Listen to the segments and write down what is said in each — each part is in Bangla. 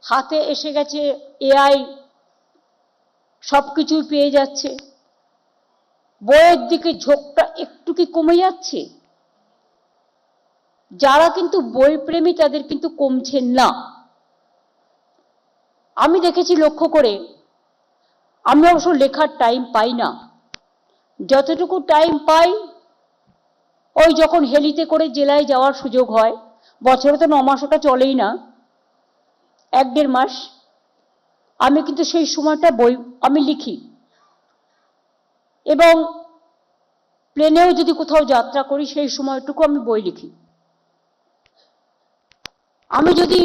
হাতে এসে গেছে এআই, সবকিছুই পেয়ে যাচ্ছে, বইয়ের দিকে ঝোঁকটা একটু কি কমে যাচ্ছে? যারা কিন্তু বই প্রেমী তাদের কিন্তু কমছে না। আমি দেখেছি লক্ষ্য করে, আমি অবশ্য লেখার টাইম পাই না, যতটুকু টাইম পাই ওই যখন হেলিতে করে জেলায় যাওয়ার সুযোগ হয়, বছরে তো 9 মাস ওটা চলেই না, 1-1.5 মাস, আমি কিন্তু সেই সময়টা বই আমি লিখি। এবং প্লেনেও যদি কোথাও যাত্রা করি সেই সময়টুকু আমি বই লিখি। আমি যদি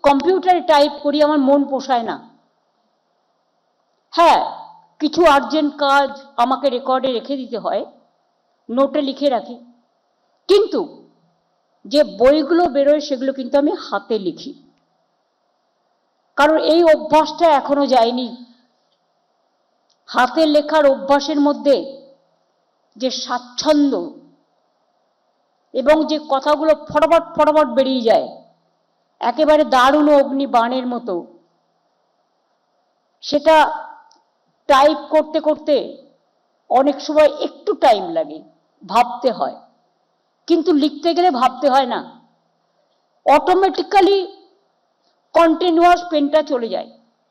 কম্পিউটারে টাইপ করি আমার মন পোষায় না। হ্যাঁ, কিছু আর্জেন্ট কাজ আমাকে রেকর্ডে রেখে দিতে হয়, নোটে লিখে রাখি, কিন্তু যে বইগুলো বেরোয় সেগুলো কিন্তু আমি হাতে লিখি, কারণ এই অভ্যাসটা এখনো যায়নি। হাতে লেখার অভ্যাসের মধ্যে যে স্বাচ্ছন্দ্য এবং যে কথাগুলো ফটাফট ফটাফট বেরিয়ে যায়, একেবারে দারুণ অগ্নি বাণের মতো, সেটা টাইপ করতে করতে অনেক সময় একটু টাইম লাগে, ভাবতে হয়, কিন্তু লিখতে গেলে ভাবতে হয় না, অটোমেটিক্যালি কন্টিনিউয়াস পেনটা চলে যায়।